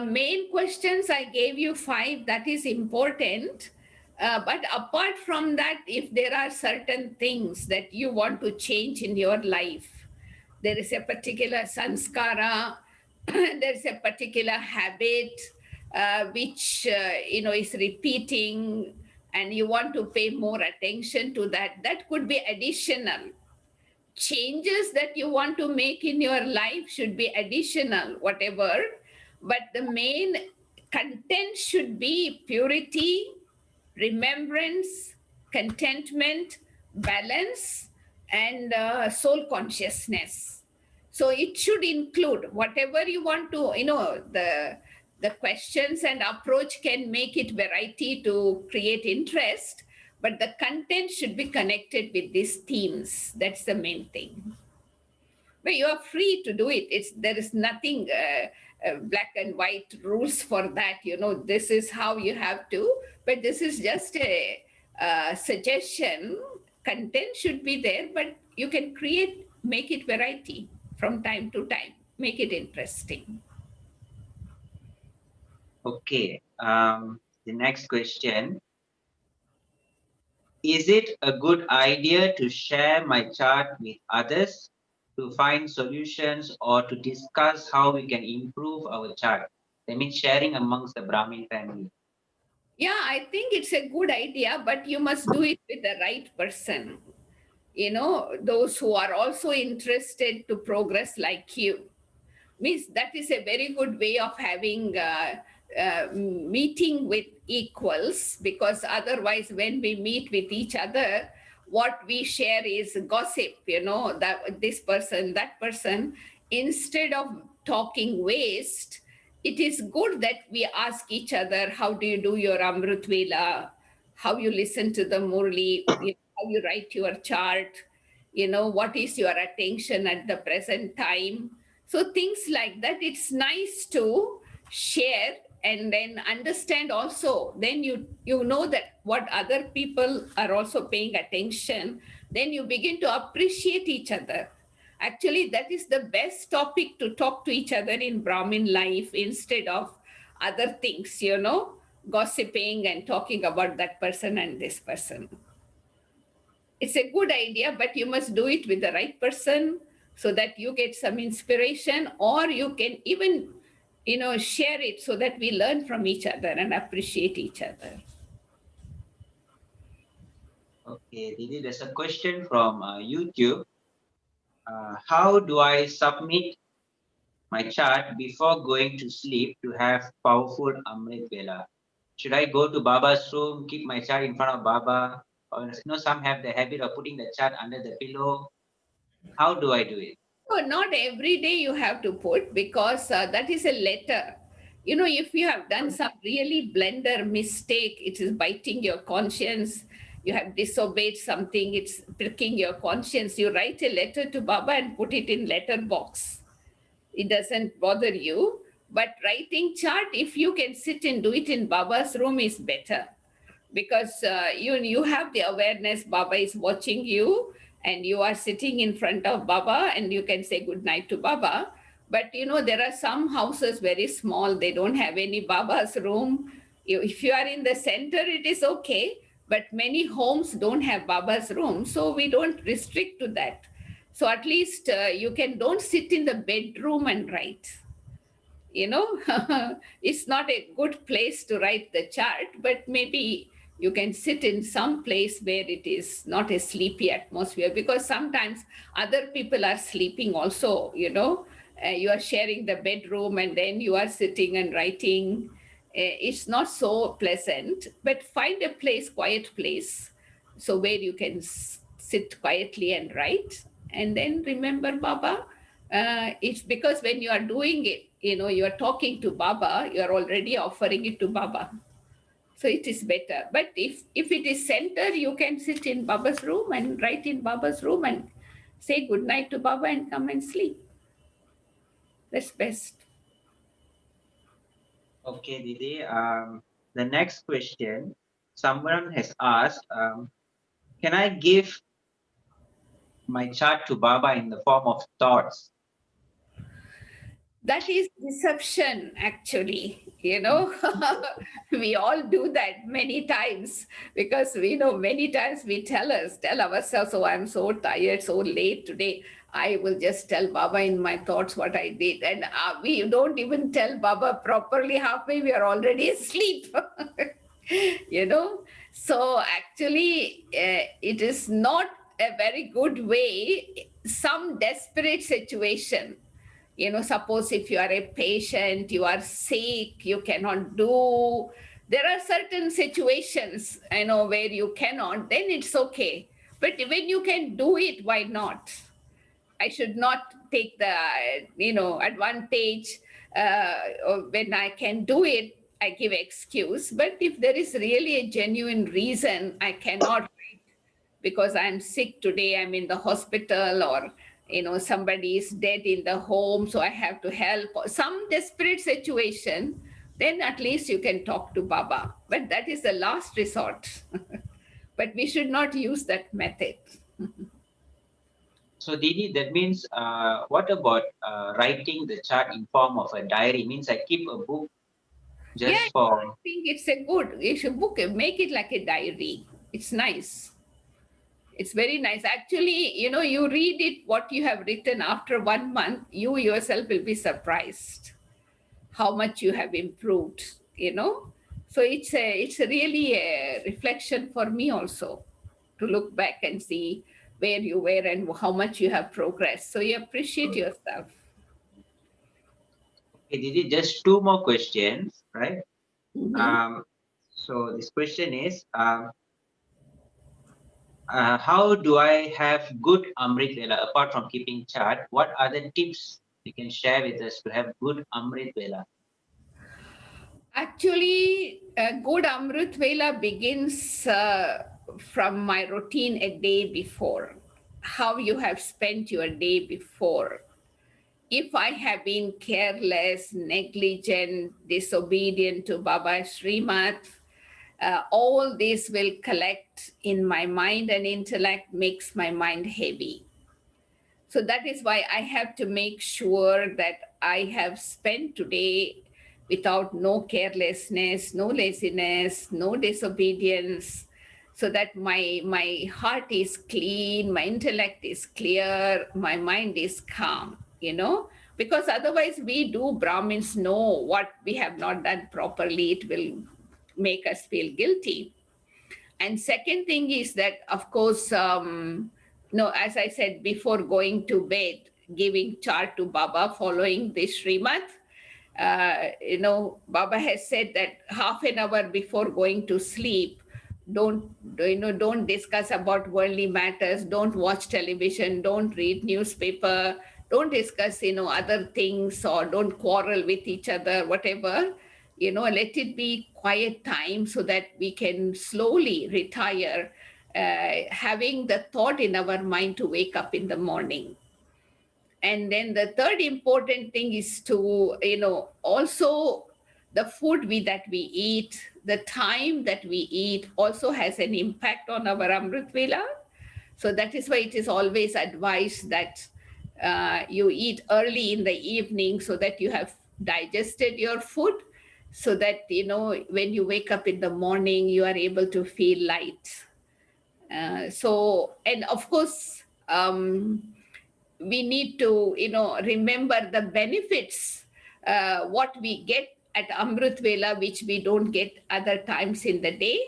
main questions I gave you five, that is important. But apart from that, if there are certain things that you want to change in your life, there is a particular sanskara, there is a particular habit which is repeating, and you want to pay more attention to that. That could be additional changes that you want to make in your life should be additional, whatever, but the main content should be purity, remembrance, contentment, balance, and soul consciousness. So it should include whatever you want to, the questions and approach can make it variety to create interest, but the content should be connected with these themes. That's the main thing. But you are free to do it. There is nothing black and white rules for that. This is how you have to. But this is just a suggestion. Content should be there, but you can make it variety from time to time. Make it interesting. Okay. The next question. Is it a good idea to share my chart with others to find solutions or to discuss how we can improve our chart? That means sharing amongst the Brahmin family. Yeah, I think it's a good idea, but you must do it with the right person. Those who are also interested to progress like you. Means that is a very good way of having meeting with equals, because otherwise when we meet with each other, what we share is gossip, that this person, that person. Instead of talking waste, it is good that we ask each other, how do you do your Amrit Vela, how you listen to the Murli, how you write your chart, what is your attention at the present time. So things like that, it's nice to share and then understand also. Then you know that what other people are also paying attention. Then you begin to appreciate each other. Actually, that is the best topic to talk to each other in Brahmin life instead of other things, gossiping and talking about that person and this person. It's a good idea, but you must do it with the right person so that you get some inspiration, or you can even share it so that we learn from each other and appreciate each other. Okay, Didi, there's a question from YouTube. How do I submit my chart before going to sleep to have powerful Amrit Vela? Should I go to Baba's room, keep my chart in front of Baba? Or some have the habit of putting the chart under the pillow. How do I do it? So not every day you have to put, because that is a letter. If you have done some really blender mistake, it is biting your conscience. You have disobeyed something, it's pricking your conscience. You write a letter to Baba and put it in letter box. It doesn't bother you. But writing chart, if you can sit and do it in Baba's room, is better. because you have the awareness Baba is watching you, and you are sitting in front of Baba and you can say good night to Baba. But there are some houses very small, they don't have any Baba's room. If you are in the center, it is okay, but many homes don't have Baba's room, so we don't restrict to that. So at least you can don't sit in the bedroom and write. you know it's not a good place to write the chart, but maybe you can sit in some place where it is not a sleepy atmosphere, because sometimes other people are sleeping also. You are sharing the bedroom and then you are sitting and writing. It's not so pleasant, but find a place, quiet place, so where you can sit quietly and write, and then remember Baba. It's because when you are doing it, you are talking to Baba, you are already offering it to Baba. So it is better. But if it is center, you can sit in Baba's room and write in Baba's room and say good night to Baba and come and sleep. That's best. Okay, Didi. The next question, someone has asked, can I give my chart to Baba in the form of thoughts? That is deception, actually. We all do that many times, because we know many times we tell ourselves, oh, I'm so tired, so late today, I will just tell Baba in my thoughts what I did. And we don't even tell Baba properly. Halfway we are already asleep. you know so actually, it is not a very good way. Some desperate situation, suppose if you are a patient, you are sick, you cannot do, there are certain situations, where you cannot, then it's okay. But when you can do it, why not? I should not take the advantage. Or when I can do it, I give excuse. But if there is really a genuine reason I cannot, because I'm sick today, I'm in the hospital, or somebody is dead in the home, so I have to help, or some desperate situation, then at least you can talk to Baba. But that is the last resort. But we should not use that method. So, Didi, that means what about writing the chart in form of a diary? Means I keep a book Yeah, just I for. think it's a good, you should book it, make it like a diary. It's nice. It's very nice. Actually, you read it, what you have written after 1 month, you yourself will be surprised how much you have improved. So it's really a reflection for me also, to look back and see where you were and how much you have progressed, so you appreciate yourself. Okay, Didi, just two more questions, right? Mhm. Um, so this question is, how do I have good Amrit Vela apart from keeping chart? What are the tips you can share with us to have good Amrit Vela? Actually, a good Amrit Vela begins from my routine a day before. How you have spent your day before. If I have been careless, negligent, disobedient to Baba Srimat, all this will collect in my mind, and intellect makes my mind heavy. So that is why I have to make sure that I have spent today without no carelessness, no laziness, no disobedience, so that my heart is clean, my intellect is clear, my mind is calm. Because otherwise we do, Brahmins know what we have not done properly, it will make us feel guilty. And second thing is that, of course, no, as I said, before going to bed, giving chart to Baba, following the Srimad. Baba has said that half an hour before going to sleep, don't discuss about worldly matters, don't watch television, don't read newspaper, don't discuss other things, or don't quarrel with each other, whatever. Let it be quiet time, so that we can slowly retire, having the thought in our mind to wake up in the morning. And then the third important thing is to also, the food that we eat, the time that we eat also has an impact on our Amrit Vela. So that is why it is always advised that you eat early in the evening so that you have digested your food, so that, when you wake up in the morning, you are able to feel light. And of course, we need to, remember the benefits, what we get at Amrit Vela, which we don't get other times in the day.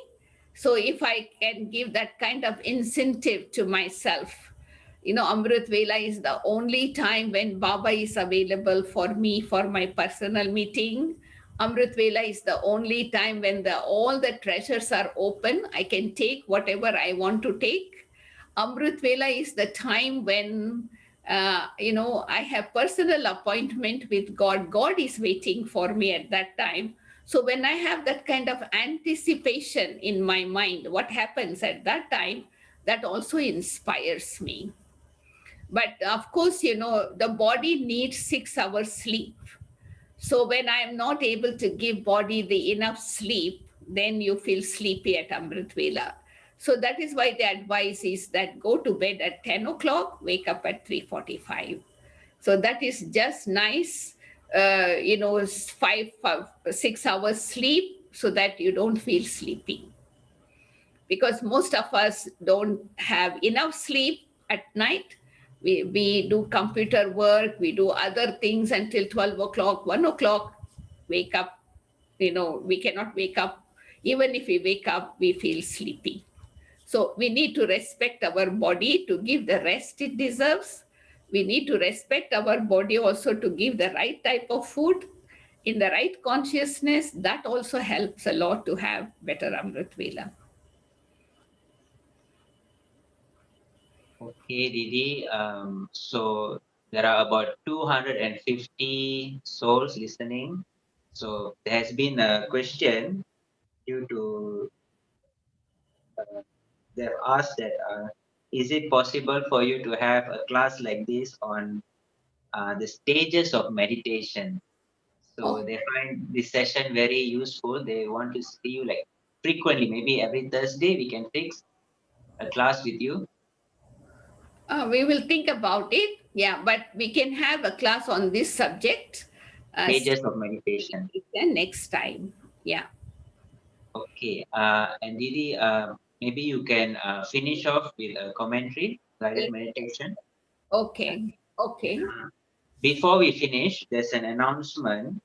So if I can give that kind of incentive to myself, Amrit Vela is the only time when Baba is available for me for my personal meeting. Amrit Vela is the only time when all the treasures are open. I can take whatever I want to take. Amrit Vela is the time when, I have personal appointment with God. God is waiting for me at that time. So when I have that kind of anticipation in my mind, what happens at that time, that also inspires me. But of course, the body needs 6 hours sleep. So when I am not able to give body the enough sleep, then you feel sleepy at Amrit Vela. So that is why the advice is that go to bed at 10 o'clock, wake up at 3:45. So that is just nice, 6 hours sleep so that you don't feel sleepy. Because most of us don't have enough sleep at night. We do computer work, we do other things until 12 o'clock, 1 o'clock, wake up. We cannot wake up. Even if we wake up, we feel sleepy. So we need to respect our body to give the rest it deserves. We need to respect our body also to give the right type of food in the right consciousness. That also helps a lot to have better Amrit Vela. Okay, Didi. So there are about 250 souls listening. So there has been a question due to they've asked that is it possible for you to have a class like this on the stages of meditation? So Oh, they find this session very useful. They want to see you like frequently, maybe every Thursday we can fix a class with you. we will think about it. Yeah, but we can have a class on this subject Stages of meditation. next time. Yeah. Okay. And Didi, maybe you can finish off with a commentary, guided meditation. Yeah. Okay. Okay. Before we finish, there's an announcement.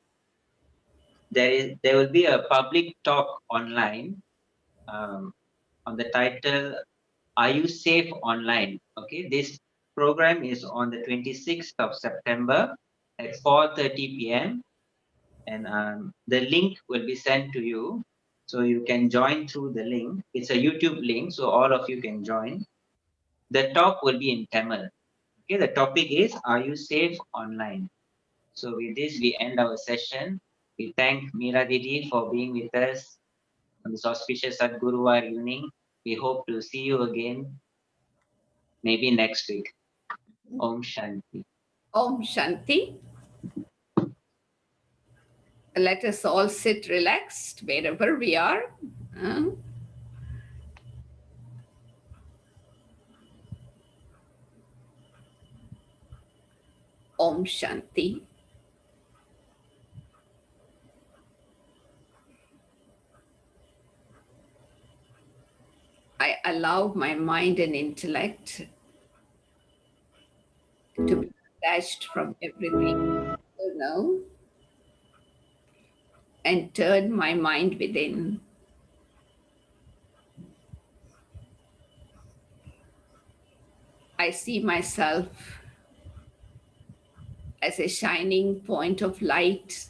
There will be a public talk online on the title "Are You Safe Online?" Okay, this program is on the 26th of September at 4:30 p.m. and the link will be sent to you, so you can join through the link. It's a YouTube link, so all of you can join. The talk will be in Tamil. Okay, the topic is "Are you safe online?" So with this, we end our session. We thank Meera Didi for being with us on this auspicious Sadguruvar evening. We hope to see you again, maybe next week. Om Shanti. Om Shanti. Let us all sit relaxed wherever we are. Uh, Om Shanti. I allow my mind and intellect to be detached from everything, know, and turn my mind within. I see myself as a shining point of light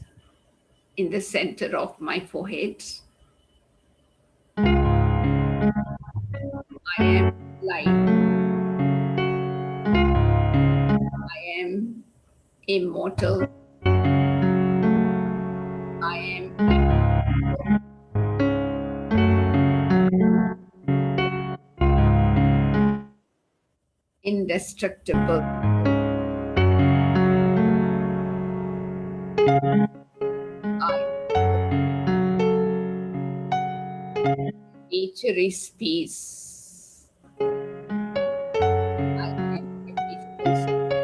in the center of my forehead. I am light. I am immortal. I am indestructible. I nature is peace. I am a peaceful soul.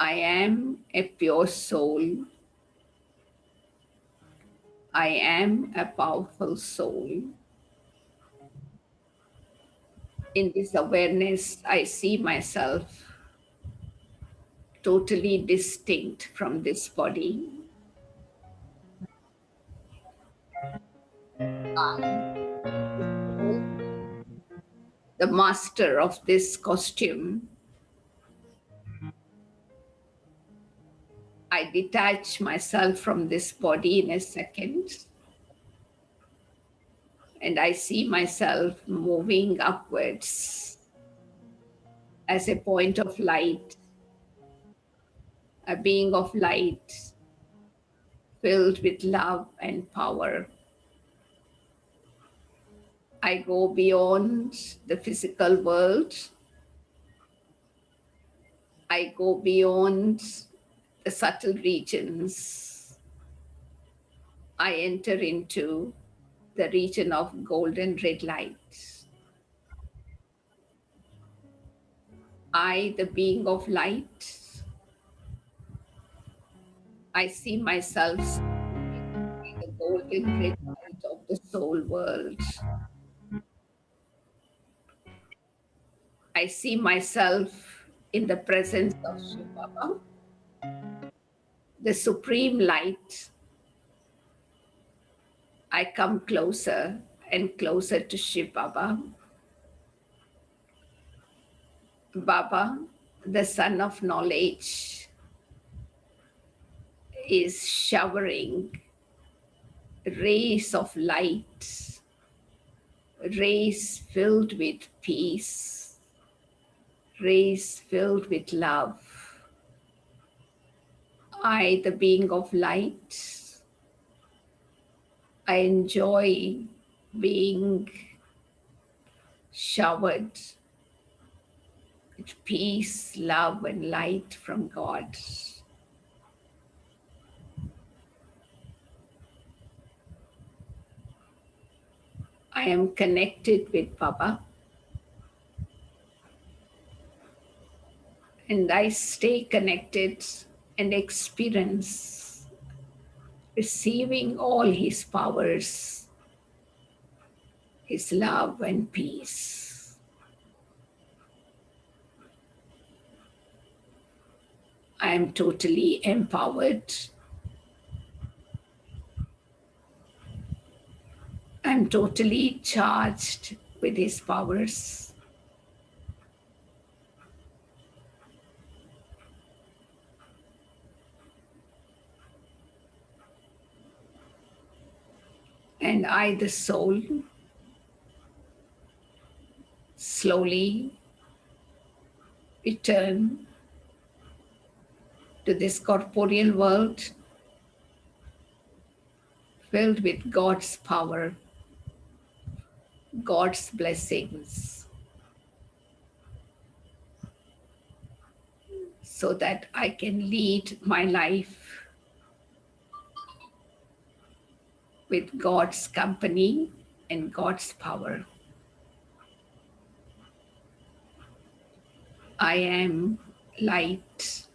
I am a pure soul. I am a powerful soul. In this awareness, I see myself totally distinct from this body. I, the soul, the master of this costume, I detach myself from this body in a second, and I see myself moving upwards as a point of light, a being of light filled with love and power. I go beyond the physical world. I go beyond the subtle regions. I enter into the region of golden red light. I, the being of light, I see myself surrounded by the golden red light of the soul world. I see myself in the presence of Shiv Baba, the supreme light. I come closer and closer to Shiv Baba. Baba, the sun of knowledge, is showering rays of light, rays filled with peace, rays filled with love. I, the being of light, I enjoy being showered with peace, love, and light from God. I am connected with Baba, and I stay connected and experience receiving all his powers, his love and peace. I am totally empowered. I'm totally charged with his powers. And I, the soul, slowly return to this corporeal world filled with God's power, God's blessings, so that I can lead my life with God's company and God's power. I am light.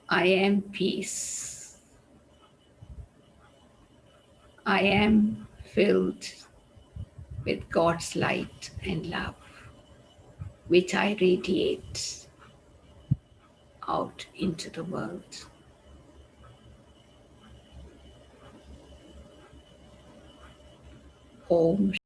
I am peace. I am filled with God's light and love, which I radiate out into the world. Om